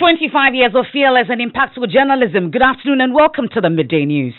25 years of fearless and impactful journalism. Good afternoon and welcome to the Midday News.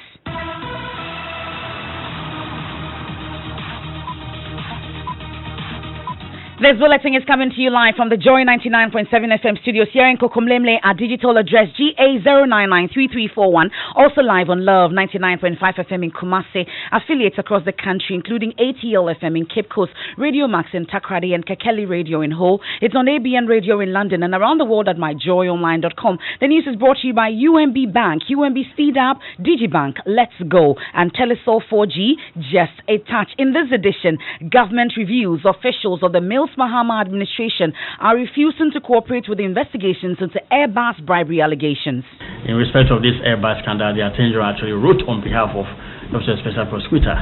This bulletin is coming to you live from the Joy 99.7 FM studios here in Kokomlemle. Our digital address GA0993341. Also live on Love 99.5 FM in Kumasi. Affiliates across the country, including ATL FM in Cape Coast, Radio Max in Takrady, and Kekeli Radio in Hull. It's on ABN Radio in London and around the world at myjoyonline.com. The news is brought to you by UMB Bank, UMB Speed Up, Digibank, Let's Go, and Telesol 4G, just a touch. In this edition, government reviews officials of the Mills Mahama administration are refusing to cooperate with the investigations into Airbus bribery allegations. In respect of this Airbus scandal, the Attorney General actually wrote on behalf of the Special Prosecutor,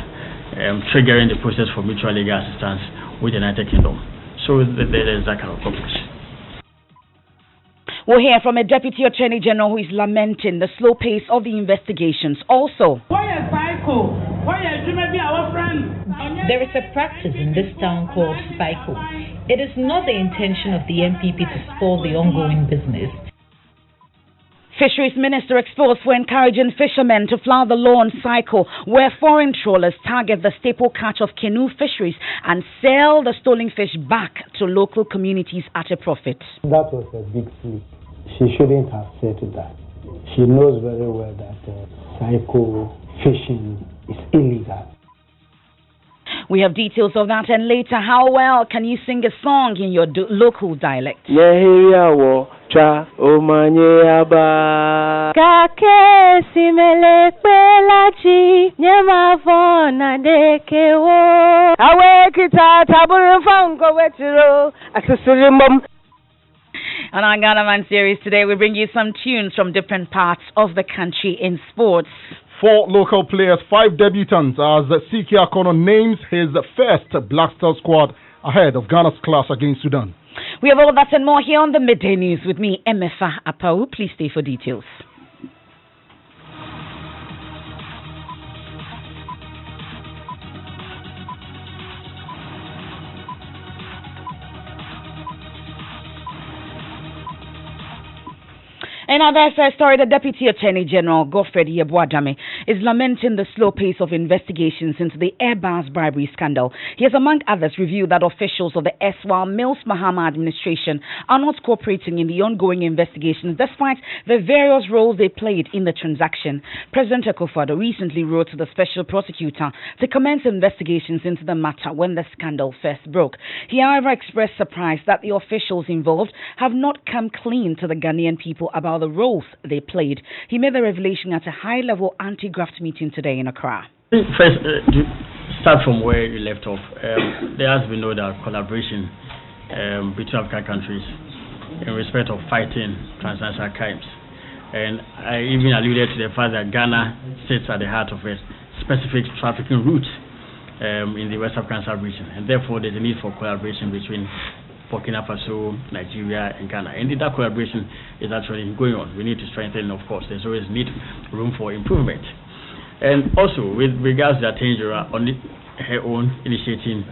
triggering the process for mutual legal assistance with the United Kingdom. So there is that kind of conflict. We'll hear from a Deputy Attorney General who is lamenting the slow pace of the investigations. Also, there is a practice in this town called cycle. It is not the intention of the MPP to spoil the ongoing business. Fisheries Minister exposed for encouraging fishermen to flout the law on cycle, where foreign trawlers target the staple catch of canoe fisheries and sell the stolen fish back to local communities at a profit. That was a big slip. She shouldn't have said that. She knows very well that cycle fishing is illegal. We have details of that, and later, how well can you sing a song in your local dialect? On our Ghana Man series today, we bring you some tunes from different parts of the country in sports. 4 local players, 5 debutants as CK Akono names his first Black Star squad ahead of Ghana's clash against Sudan. We have all that and more here on the Midday News with me, Emefa Apawu. Please stay for details. In our first story, the Deputy Attorney General, Godfred Yeboadame, is lamenting the slow pace of investigations into the Airbus bribery scandal. He has, among others, reviewed that officials of the erstwhile Mills Mahama administration are not cooperating in the ongoing investigations, despite the various roles they played in the transaction. President Akufo-Addo recently wrote to the Special Prosecutor to commence investigations into the matter when the scandal first broke. He, however, expressed surprise that the officials involved have not come clean to the Ghanaian people about the roles they played. He made the revelation at a high-level anti-graft meeting today in Accra. First, to start from where you left off, there has been no doubt collaboration between African countries in respect of fighting transnational crimes. And I even alluded to the fact that Ghana sits at the heart of a specific trafficking route in the West African sub-region, and therefore there's a need for collaboration between Burkina Faso, Nigeria, and Ghana. And that collaboration is actually going on. We need to strengthen, of course. There's always room for improvement. And also, with regards to the Attorney General on her own initiating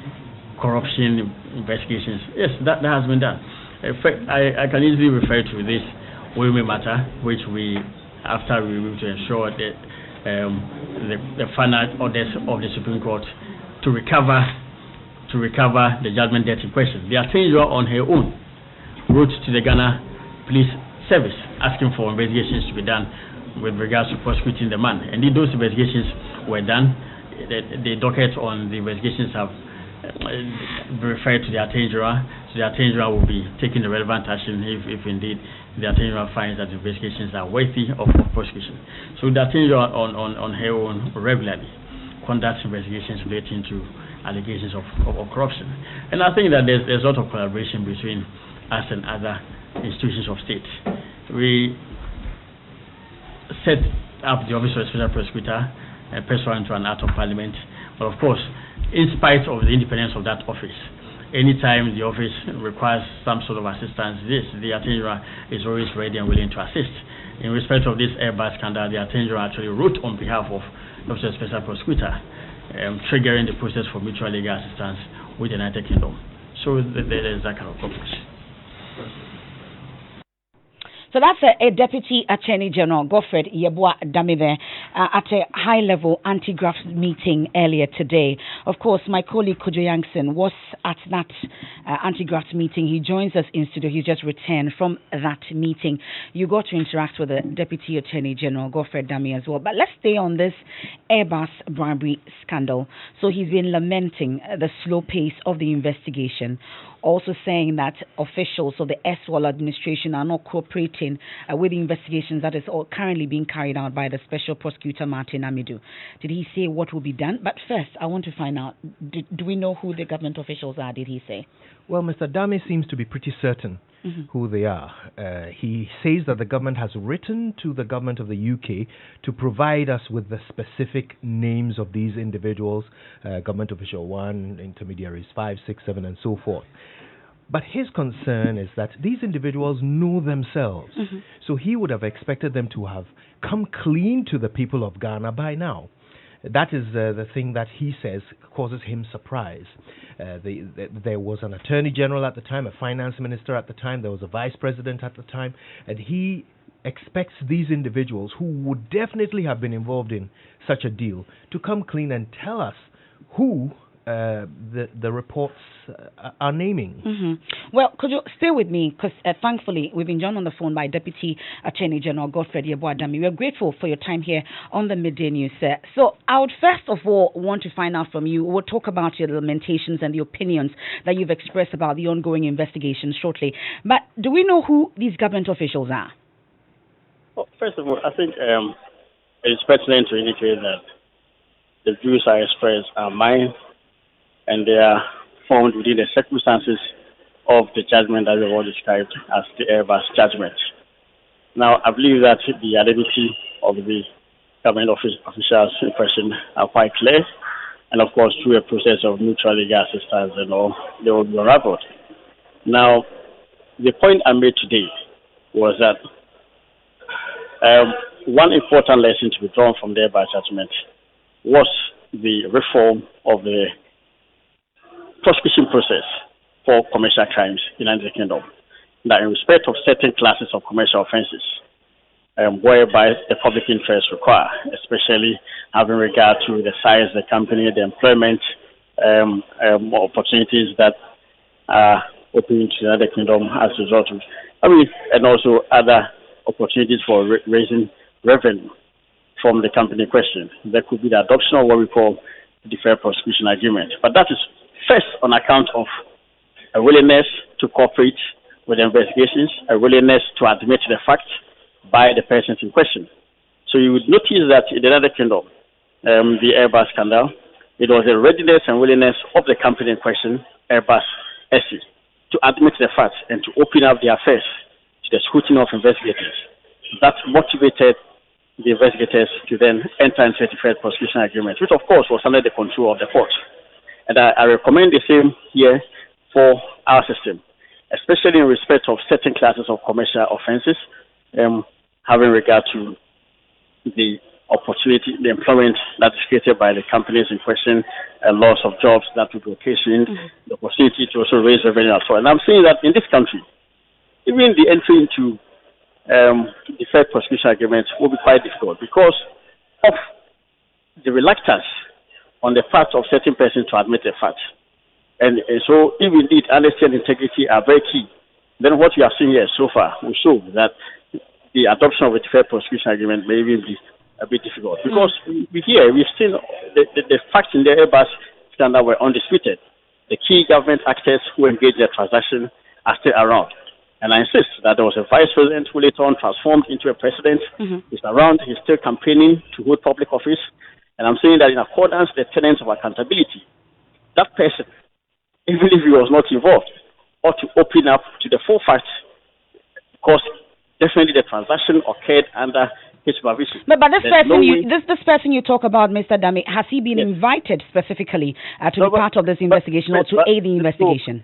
corruption investigations, yes, that has been done. In fact, I can easily refer to this Women matter, which after we were to ensure that the final orders of the Supreme Court to recover the judgment debt in question. The Attorney General on her own wrote to the Ghana Police Service asking for investigations to be done with regards to prosecuting the man. And those investigations were done. The docket on the investigations have referred to the Attorney General. So the Attorney General will be taking the relevant action if indeed the Attorney General finds that the investigations are worthy of prosecution. So the Attorney General on her own regularly conducts investigations relating to allegations of corruption. And I think that there's a lot of collaboration between us and other institutions of state. We set up the Office of the Special Prosecutor pursuant to an Act of Parliament. But of course, in spite of the independence of that office, anytime the office requires some sort of assistance, the Attorney General is always ready and willing to assist. In respect of this Airbus scandal, the Attorney General actually wrote on behalf of the Special Prosecutor, triggering the process for mutual legal assistance with the United Kingdom. So there is that kind of conflict. So that's a Deputy Attorney General, Godfred Yeboah Dame there, at a high-level anti-graft meeting earlier today. Of course, my colleague Kojo Yankson was at that anti-graft meeting. He joins us in studio. He just returned from that meeting. You got to interact with the Deputy Attorney General, Godfred Dame, as well. But let's stay on this Airbus bribery scandal. So he's been lamenting the slow pace of the investigation, also saying that officials of the SWAL administration are not cooperating with the investigations that is currently being carried out by the Special Prosecutor Martin Amidu. Did he say what will be done? But first, I want to find out, do we know who the government officials are, did he say? Well, Mr. Dame seems to be pretty certain who they are. He says that the government has written to the government of the UK to provide us with the specific names of these individuals, government official 1, intermediaries 5, 6, 7, and so forth. But his concern is that these individuals know themselves. So he would have expected them to have come clean to the people of Ghana by now. That is the thing that he says causes him surprise. There was an attorney general at the time, a finance minister at the time, there was a vice president at the time, and he expects these individuals who would definitely have been involved in such a deal to come clean and tell us who the reports are naming. Well, could you stay with me? Because thankfully, we've been joined on the phone by Deputy Attorney General Godfred Yeboah Dame. We're grateful for your time here on the Midday News. So I would first of all want to find out from you, we'll talk about your lamentations and the opinions that you've expressed about the ongoing investigation shortly. But do we know who these government officials are? Well, first of all, I think it's pertinent to indicate that the views I expressed are mine, and they are formed within the circumstances of the judgment that we all described as the Airbus judgment. Now, I believe that the identity of the government officials in question are quite clear, and of course, through a process of mutual legal assistance and all, they will be unraveled. Now, the point I made today was that one important lesson to be drawn from the Airbus judgment was the reform of the prosecution process for commercial crimes in the United Kingdom. That in respect of certain classes of commercial offences, whereby the public interest require, especially having regard to the size of the company, the employment opportunities that are open to the United Kingdom as a result of, and also other opportunities for raising revenue from the company in question. There could be the adoption of what we call the Deferred Prosecution Agreement. But that is first on account of a willingness to cooperate with the investigations, a willingness to admit the facts by the persons in question. So you would notice that in the United Kingdom, the Airbus scandal, it was a readiness and willingness of the company in question, Airbus SE, to admit the facts and to open up the affairs to the scrutiny of investigators. That motivated the investigators to then enter into a Deferred Prosecution Agreement, which of course was under the control of the court. And I recommend the same here for our system, especially in respect of certain classes of commercial offences, having regard to the opportunity, the employment that is created by the companies in question, loss of jobs that would be occasioned, the opportunity to also raise revenue as well. And I'm saying that in this country, even the entry into Deferred Prosecution Agreements will be quite difficult because of the reluctance on the part of certain persons to admit the facts. And so, if indeed honesty and integrity are very key, then what we have seen here so far will show that the adoption of a Deferred Prosecution Agreement may even be a bit difficult. Because we've seen the facts in the Airbus scandal were undisputed. The key government actors who engaged in the transaction are still around. And I insist that there was a vice president who later on transformed into a president. He's around, he's still campaigning to hold public office. And I'm saying that in accordance with the tenets of accountability, that person, even if he was not involved, ought to open up to the full facts, because definitely the transaction occurred under his supervision. But this person you talk about, Mr. Dame, has he been invited specifically to be part of this investigation or to aid the investigation?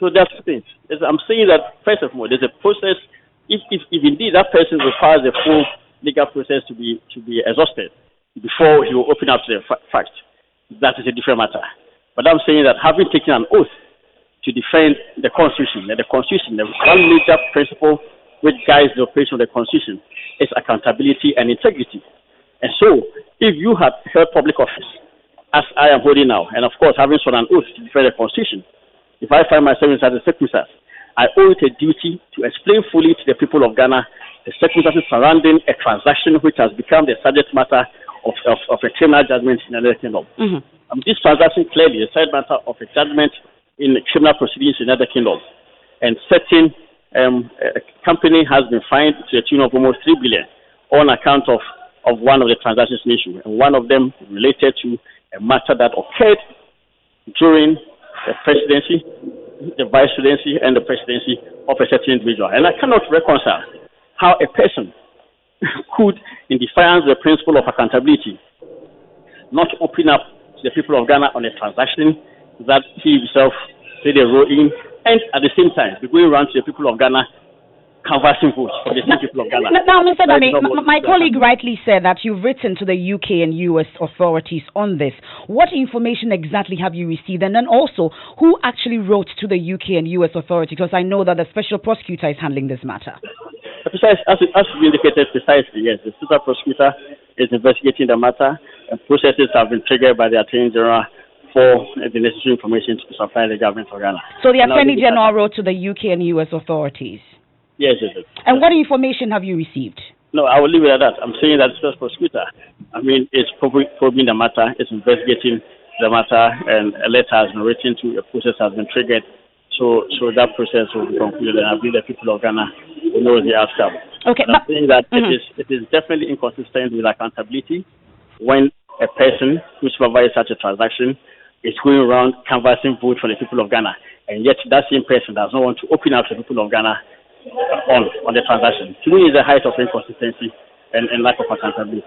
So that's the thing. I'm saying that, first of all, there's a process. If indeed that person requires a full legal process to be exhausted before he will open up to the fact, that is a different matter. But I'm saying that having taken an oath to defend the Constitution, the one major principle which guides the operation of the Constitution is accountability and integrity. And so, if you have held public office, as I am holding now, and of course having sworn an oath to defend the Constitution, if I find myself in such a circumstance, I owe it a duty to explain fully to the people of Ghana the circumstances surrounding a transaction which has become the subject matter of a criminal judgment in the United Kingdom. This transaction clearly is a subject matter of a judgment in criminal proceedings in the United Kingdom. And certain a company has been fined to the tune of almost 3 billion on account of one of the transactions issue, and one of them related to a matter that occurred during the presidency, the vice presidency, and the presidency of a certain individual. And I cannot reconcile how a person could, in defiance of the principle of accountability, not open up to the people of Ghana on a transaction that he himself played a role in, and at the same time be going around to the people of Ghana canvassing votes for the same people of Ghana. Now, Mr. Dami, my colleague rightly said that you've written to the UK and US authorities on this. What information exactly have you received? And then also, who actually wrote to the UK and US authorities? Because I know that the special prosecutor is handling this matter. As you indicated precisely, yes, the special prosecutor is investigating the matter, and processes have been triggered by the Attorney General for the necessary information to supply the government of Ghana. So the Attorney General wrote to the UK and US authorities? Yes. And what information have you received? No, I will leave it at that. I'm saying that the special prosecutor, is probing the matter, is investigating the matter, and a letter has been written to, a process has been triggered. So that process will be concluded, and I believe the people of Ghana will know the outcome. Okay, I'm saying that it is definitely inconsistent with accountability when a person who supervises such a transaction is going around canvassing votes for the people of Ghana, and yet that same person does not want to open up to the people of Ghana on the transaction. To me, is the height of inconsistency and lack of accountability.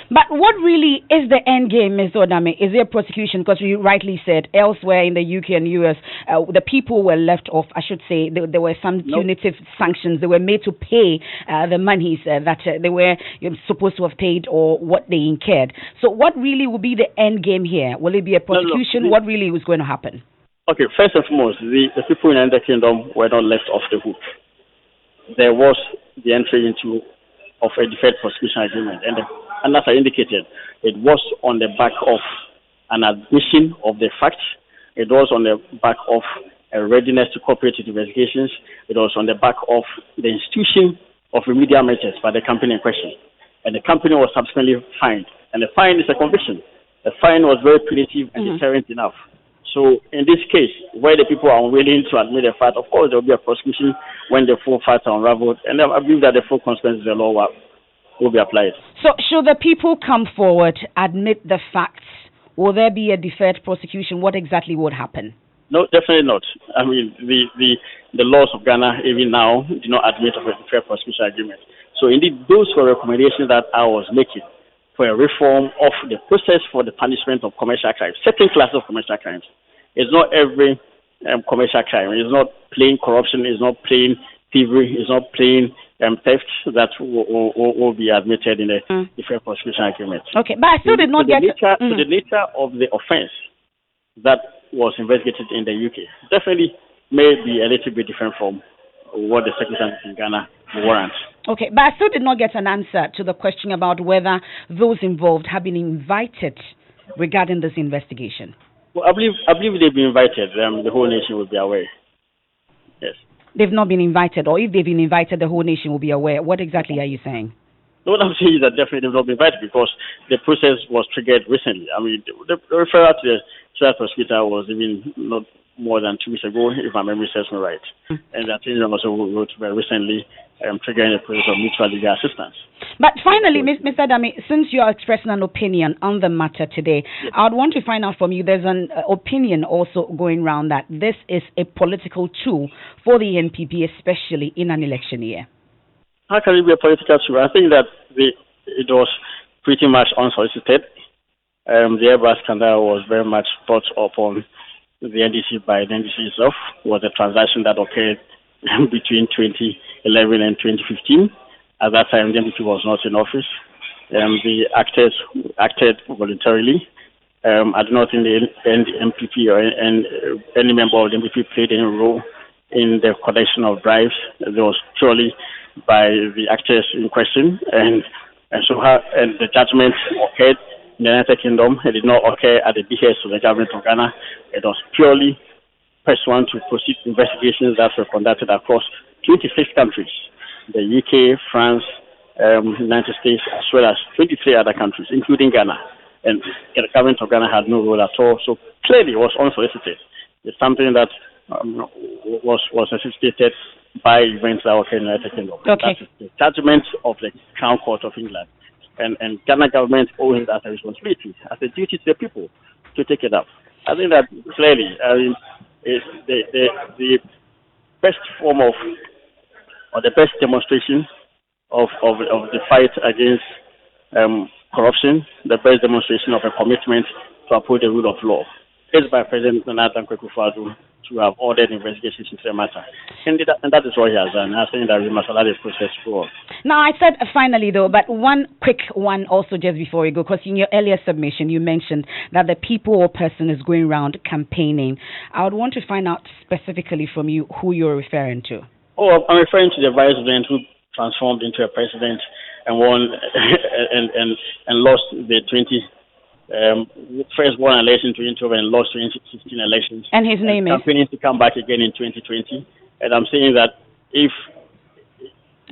But what really is the end game, Mr. Odame? Is there prosecution? Because you rightly said elsewhere in the UK and US, the people were left off. I should say there were some punitive sanctions. They were made to pay the monies that they were supposed to have paid or what they incurred. So what really will be the end game here? Will it be a prosecution? What really was going to happen? Okay, first and foremost, the people in the United Kingdom were not left off the hook. There was the entry into of a deferred prosecution agreement, and as I indicated, it was on the back of an admission of the facts. It was on the back of a readiness to cooperate with investigations. It was on the back of the institution of remedial measures by the company in question, and the company was subsequently fined. And the fine is a conviction. The fine was very punitive and deterrent enough. So in this case, where the people are unwilling to admit the fact, of course there will be a prosecution when the full facts are unraveled, and I believe that the full consequences of the law will be applied. So should the people come forward, admit the facts, will there be a deferred prosecution? What exactly would happen? No, definitely not. I mean, the laws of Ghana, even now, do not admit of a deferred prosecution agreement. So indeed, those were recommendations that I was making for a reform of the process for the punishment of commercial crimes, certain classes of commercial crimes. It's not every commercial crime. It's not plain corruption. It's not plain thievery. It's not plain theft that will be admitted in the deferred prosecution agreement. Okay, but I still did not get the nature of the offense that was investigated in the UK. Definitely may be a little bit different from what the circumstances in Ghana warrant. Okay, but I still did not get an answer to the question about whether those involved have been invited regarding this investigation. Well, I believe they've been invited. The whole nation will be aware. Yes. They've not been invited, or if they've been invited, the whole nation will be aware. What exactly are you saying? No, what I'm saying is that definitely they've not been invited because the process was triggered recently. I mean, the referral to the special prosecutor was even not more than 2 weeks ago, if my memory serves me right. And that thing also wrote very recently, triggering a process of mutual legal assistance. But finally, Mr. Dami, since you are expressing an opinion on the matter today, yes, I would want to find out from you, there's an opinion also going around that this is a political tool for the NPP, especially in an election year. How can it be a political tool? I think that it was pretty much unsolicited. The Airbus scandal was very much brought upon the NDC by the NDC itself. It was a transaction that occurred between 2011 and 2015. At that time, the NDC was not in office. The actors acted voluntarily. I do not think the MPP or any member of the MPP played any role in the collection of bribes. It was purely by the actors in question, and the judgment occurred in the United Kingdom. It did not occur at the behest of the government of Ghana. It was purely pursuant to proceed investigations that were conducted across 26 countries, the UK, France, United States, as well as 23 other countries, including Ghana. And the government of Ghana had no role at all. So clearly it was unsolicited. It's something that was necessitated by events that occurred in the United Kingdom. Okay. That's the judgment of the Crown Court of England. And Ghana government owns that a responsibility, as a duty to the people to take it up. I think that clearly is the best form of, or the best demonstration of the fight against corruption, the best demonstration of a commitment to uphold the rule of law. It's by President Nana Akufo-Addo to have ordered investigations into the matter. And that is what he has done. I think that we must allow the process to go on. Now, I said finally, though, but one quick one also just before we go, because in your earlier submission, you mentioned that the people or person is going around campaigning. I would want to find out specifically from you who you're referring to. Oh, I'm referring to the vice president who transformed into a president and won and lost the first won election in 2012 and lost 2016 elections. And his name is? Campaigning to come back again in 2020. And I'm saying that if...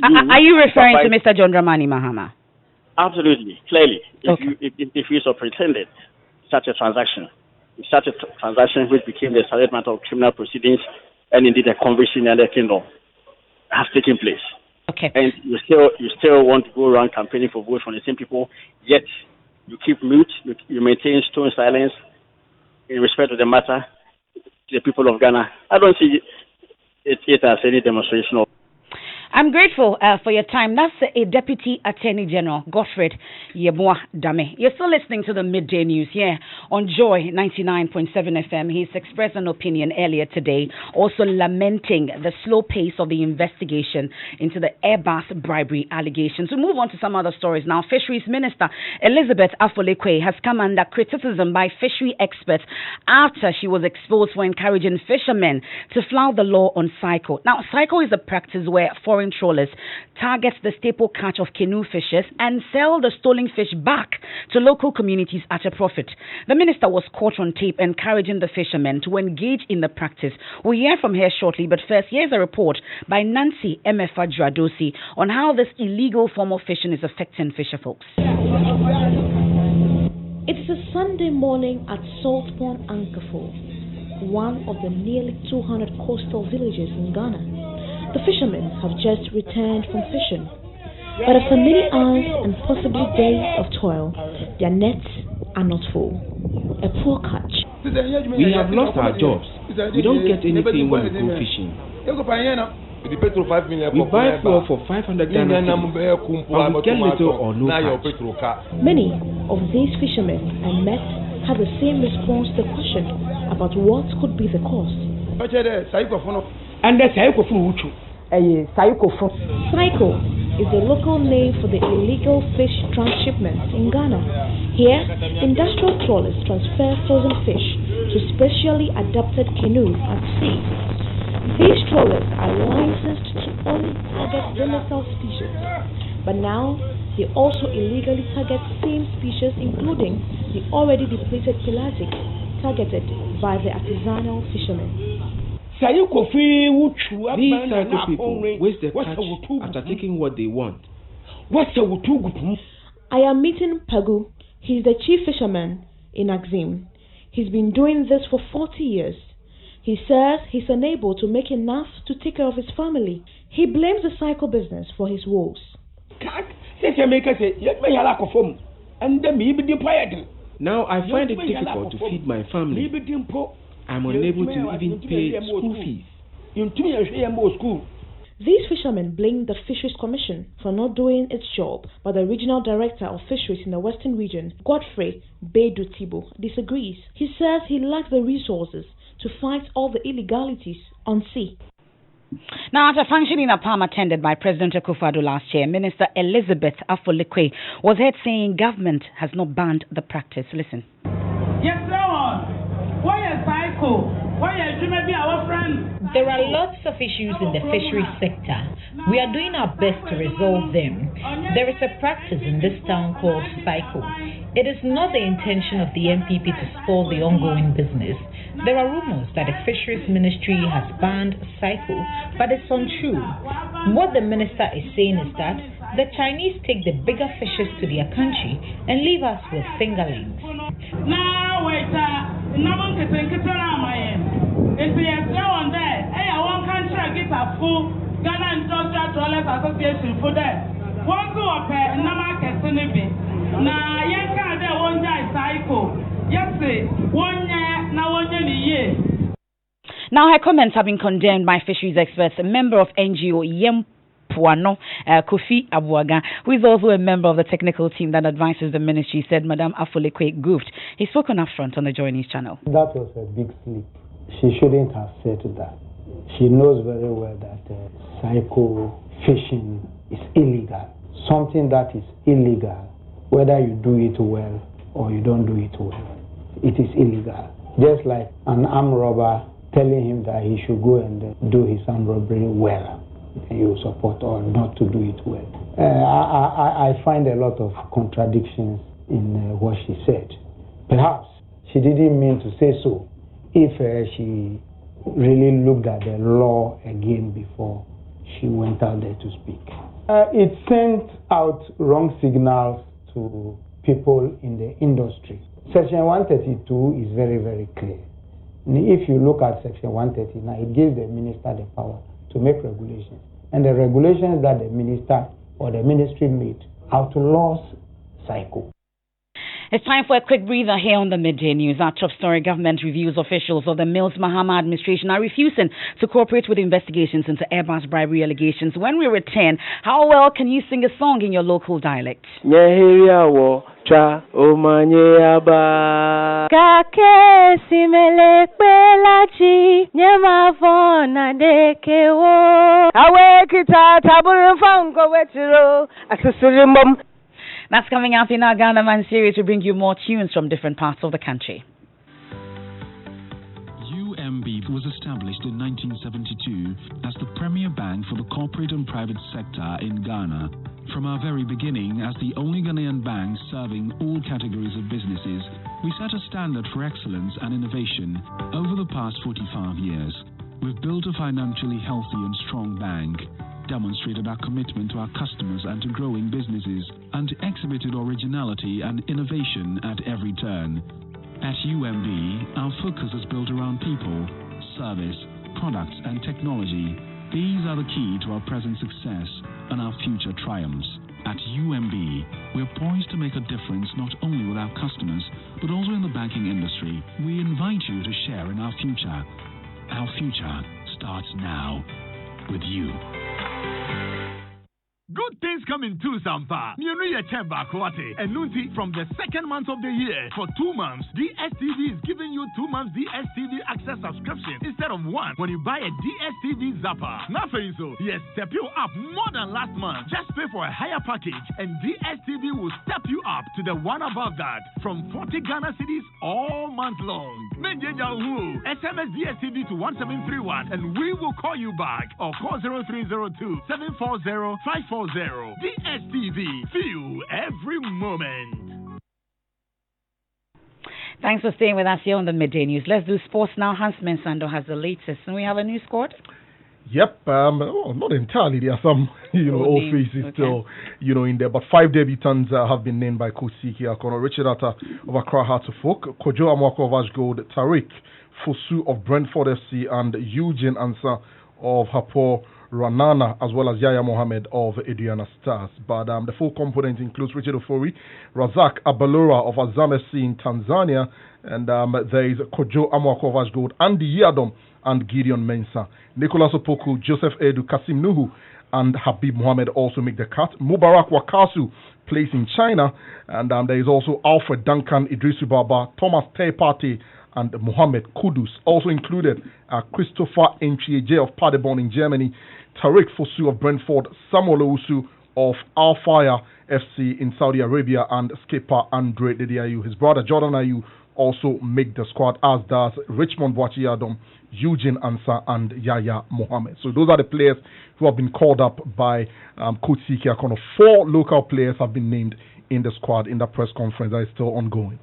Are you referring to Mr. John Dramani Mahama? Absolutely, clearly. Okay. If you pretended such a transaction which became the silent matter of criminal proceedings and indeed a conviction in the kingdom has taken place. Okay. And you still want to go around campaigning for votes from the same people, yet you keep mute, you maintain stone silence in respect to the matter to the people of Ghana. I don't see it as any demonstration of. I'm grateful for your time. That's a Deputy Attorney General, Godfred Yeboah Dame. You're still listening to the Midday News here on Joy 99.7 FM. He's expressed an opinion earlier today, also lamenting the slow pace of the investigation into the Airbus bribery allegations. We move on to some other stories now. Fisheries Minister Elizabeth Afolekwe has come under criticism by fishery experts after she was exposed for encouraging fishermen to flout the law on cycle. Now, cycle is a practice where foreign trawlers target the staple catch of canoe fishers and sell the stolen fish back to local communities at a profit. The minister was caught on tape encouraging the fishermen to engage in the practice. We'll hear from her shortly, but first, here's a report by Nancy Emefa Apawu on how this illegal form of fishing is affecting fisher folks. It's a Sunday morning at Saltpond, Ankafo, one of the nearly 200 coastal villages in Ghana. The fishermen have just returned from fishing, but after many hours and possibly days of toil, their nets are not full. A poor catch. We have lost our jobs. We don't get anything when we go fishing. We buy fuel for 500 Ghana and we get little or no catch. Many of these fishermen I met had the same response to the question about what could be the cause. Cycle is the local name for the illegal fish transshipment in Ghana. Here, industrial trawlers transfer frozen fish to specially adapted canoes at sea. These trawlers are licensed to only target demersal species, but now they also illegally target same species, including the already depleted pelagic targeted by the artisanal fishermen. These cycle people waste their catch after taking what they want. I am meeting Pagu. He's the chief fisherman in Axim. He's been doing this for 40 years. He says he's unable to make enough to take care of his family. He blames the cycle business for his woes. Now I find it difficult to feed my family. I'm unable to even pay school fees. These fishermen blame the Fisheries Commission for not doing its job, but the Regional Director of Fisheries in the Western Region, Godfrey Beidutibo, disagrees. He says he lacks the resources to fight all the illegalities on sea. Now, at a function in a palm attended by President Akufo-Addo last year, Minister Elizabeth Afolekwe was heard saying government has not banned the practice. Listen. Yes, Lord. Why is There are lots of issues in the fisheries sector. We are doing our best to resolve them. There is a practice in this town called cycle. It is not the intention of the MPP to spoil the ongoing business. There are rumors that the Fisheries Ministry has banned cycle, but it's untrue. What the minister is saying is that the Chinese take the bigger fishes to their country and leave us with fingerlings. Now wait, no one can think it's if we are on there, I want country get a full Ghana Industrial Toilet Association for that. One go up and no market in now, young car there one day cycle. Yes, one year, now 1 year. Now, her comments have been condemned by fisheries experts. A member of NGO Kofi Abuaga, who is also a member of the technical team that advises the ministry, said Madame Afolekwe goofed. He spoke on upfront on the Joy News channel. That was a big slip. She shouldn't have said that. She knows very well that psycho fishing is illegal. Something that is illegal, whether you do it well or you don't do it well, it is illegal. Just like an armed robber telling him that he should go and do his armed robbery well, you support, or not to do it well. I find a lot of contradictions in what she said. Perhaps she didn't mean to say so if she really looked at the law again before she went out there to speak. It sent out wrong signals to people in the industry. Section 132 is very, very clear. If you look at Section 139, it gives the minister the power to make regulations. And the regulations that the minister or the ministry made outlaws cycle. It's time for a quick breather here on the Midday News. Our top story: government reviews officials of the Mills Mahama administration are refusing to cooperate with investigations into Airbus bribery allegations. When we return, how well can you sing a song in your local dialect? That's coming up in our Ghana Man series to bring you more tunes from different parts of the country. UMB was established in 1972 as the premier bank for the corporate and private sector in Ghana. From our very beginning, as the only Ghanaian bank serving all categories of businesses, we set a standard for excellence and innovation over the past 45 years. We've built a financially healthy and strong bank, demonstrated our commitment to our customers and to growing businesses, and exhibited originality and innovation at every turn. At UMB, our focus is built around people, service, products, and technology. These are the key to our present success and our future triumphs. At UMB, we're poised to make a difference not only with our customers, but also in the banking industry. We invite you to share in our future. Our future starts now with you. Good things come in two, Sampa. You know your chamber quarter. And Nunti, from the second month of the year, for 2 months, DSTV is giving you 2 months DSTV access subscription instead of one when you buy a DSTV Zapper. Nothing so. Yes, step you up more than last month. Just pay for a higher package and DSTV will step you up to the one above that from 40 Ghana cedis all month long. SMS DSTV to 1731 and we will call you back or call 0302 740 540. DSTV, feel every moment. Thanks for staying with us here on the Midday News. Let's do sports now. Hans Mensando has the latest. And we have a new squad? Yep, not entirely. There are some, old faces still, in there. But 5 debutants have been named by Coach Siki Akono. Richard Atta of Accra Hearts of Folk, Kojo Amwako of Ashgold, Tariq Fosu of Brentford FC, and Eugene Ansah of Hapo Ranana, as well as Yaya Mohammed of Adriana Stars. But the full component includes Richard Ofori, Razak Abalora of Azam FC in Tanzania, and there is Kojo Amwako of Ashgold, Andy Yadom, and Gideon Mensah. Nicholas Opoku, Joseph Edu, Kasim Nuhu, and Habib Mohammed also make the cut. Mubarak Wakasu plays in China, and there is also Alfred Duncan, Idrisu Baba, Thomas Tepati, and Mohammed Kudus. Also included Christopher Enchieje of Paderborn in Germany, Tariq Fosu of Brentford, Samuel Owusu of Al Fire FC in Saudi Arabia, and skipper Andre Dediayu. His brother Jordan Ayu also make the squad, as does Richmond Boachi-Adom, Eugene Ansah, and Yaya Mohammed. So those are the players who have been called up by Coach Siki Akono. 4 local players have been named in the squad in the press conference that is still ongoing.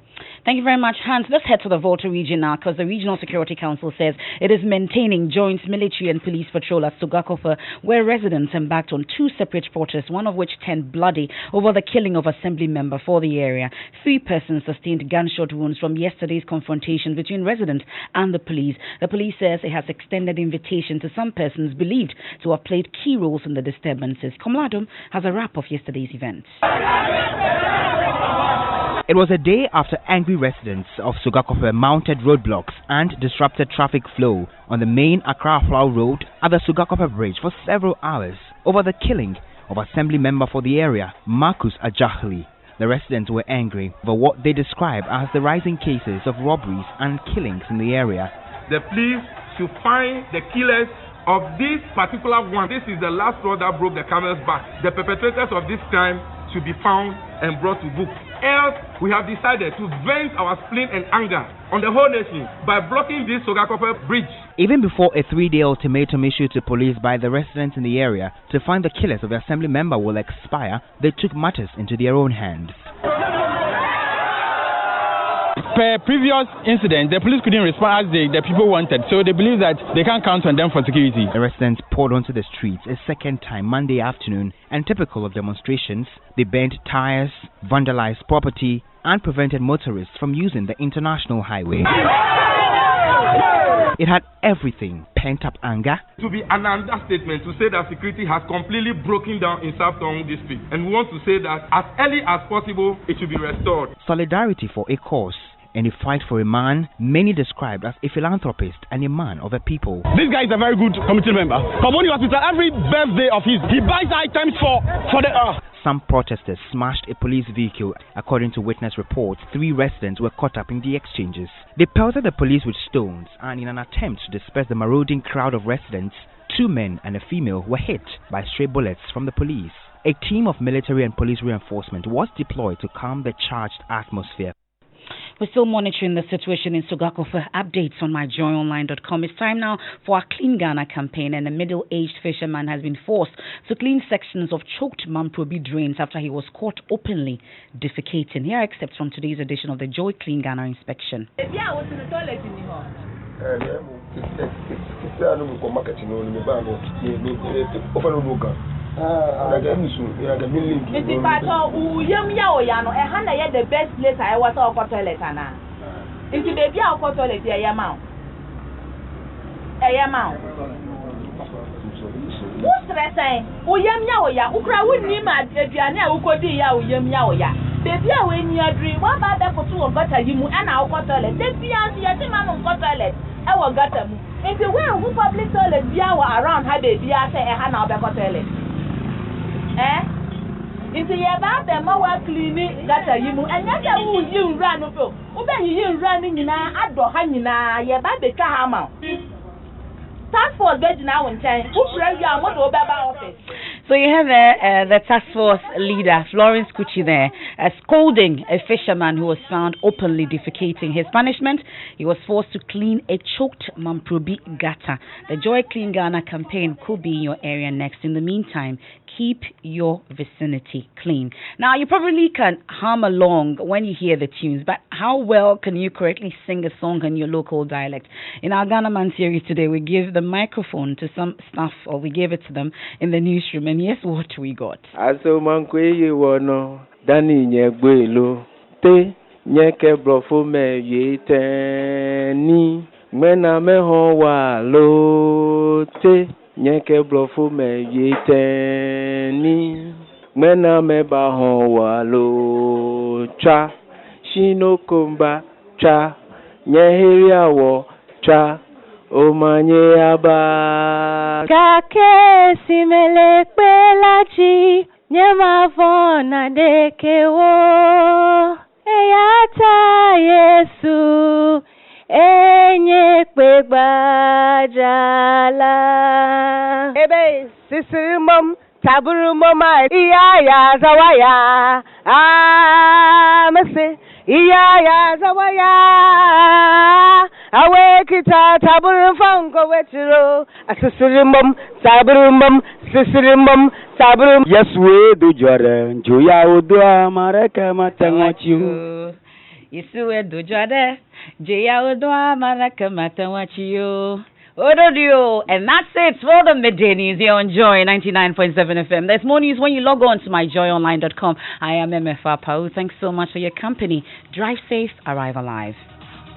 Thank you very much, Hans. Let's head to the Volta region now, because the Regional Security Council says it is maintaining joint military and police patrol at Sugakofa, where residents embarked on 2 separate protests, one of which turned bloody over the killing of assembly member for the area. 3 persons sustained gunshot wounds from yesterday's confrontation between residents and the police. The police says it has extended invitation to some persons believed to have played key roles in the disturbances. Komladum has a wrap of yesterday's events. It was a day after angry residents of Sugakofe mounted roadblocks and disrupted traffic flow on the main Accra-Aflau road at the Sugakofe bridge for several hours over the killing of assembly member for the area, Marcus Ajahli. The residents were angry over what they describe as the rising cases of robberies and killings in the area. The police should find the killers of this particular one. This is the last straw that broke the camel's back. The perpetrators of this crime should be found and brought to book. Else, we have decided to vent our spleen and anger on the whole nation by blocking this Sugakofe bridge. Even before a 3-day ultimatum issued to police by the residents in the area to find the killers of the assembly member will expire, they took matters into their own hands. Per previous incident, the police couldn't respond as the people wanted, so they believe that they can't count on them for security. The residents poured onto the streets a second time Monday afternoon, and typical of demonstrations, they burnt tires, vandalized property, and prevented motorists from using the international highway. It had everything: pent-up anger. To be an understatement to say that security has completely broken down in South Tongu district, and we want to say that as early as possible it should be restored. Solidarity for a cause, and a fight for a man many described as a philanthropist and a man of the people. This guy is a very good committee member. Community Hospital, every birthday of his, he buys items for the Some protesters smashed a police vehicle. According to witness reports, 3 residents were caught up in the exchanges. They pelted the police with stones, and in an attempt to disperse the marauding crowd of residents, 2 men and a female were hit by stray bullets from the police. A team of military and police reinforcement was deployed to calm the charged atmosphere. We're still monitoring the situation in Sugakofe. Updates on myjoyonline.com. It's time now for our Clean Ghana campaign, and a middle-aged fisherman has been forced to clean sections of choked Mamprobi drains after he was caught openly defecating. Here are excerpts from today's edition of the Joy Clean Ghana inspection. Mr. Pato, Yano, the best place I was off for toilet. Into the Bia for toilet, a yamau. What's the saying? Uyam Yaoya, Ukra wouldn't name at Adriana, Ukodi Yam Yaoya. Baby, when you dream, what about that for 2 of butter, you and our toilet? Then Fiancy, a man on toilet. Our gutter. If you wear who public toilet, Bia around her baby, I say a hand of the toilet. Into your bad, the more cleaning that you and never will you run of you. Obey you running in a door hanging your baby Kahama. Task force bed now in time. Who pray you what office? So you have the task force leader, Florence Kuchi, there, scolding a fisherman who was found openly defecating. His punishment, he was forced to clean a choked Mamprobi gutter. The Joy Clean Ghana campaign could be in your area next. In the meantime, keep your vicinity clean. Now, you probably can hum along when you hear the tunes, but how well can you correctly sing a song in your local dialect? In our Ghana Man series today, we give the microphone to some staff, or we gave it to them in the newsroom, and yes, what we got. Aso mankwe wono dani nyegwelo te nyeke blofo me yeteni mena me ho wa lo te nyeke blofo me yeteni mena me ba ho wa lo cha shino komba cha nyehiria wo cha Omanye aba Kake simele pelachi Nyema vona dekewo Eyata Yesu Enye kwegbajala Ebe sisimum Taburu mama Iya ya zawaya Amese iya zawaya awekita taburum fango wetiro asisirimum taburum sisirimum taburum yeswe do jore joya odua maraka matanwachiu yeswe do jore joya odua maraka matanwachiu Ododio, and that's it for the midday news here on Joy 99.7 FM. There's more news when you log on to myjoyonline.com. I am Emefa Apawu. Thanks so much for your company. Drive safe, arrive alive.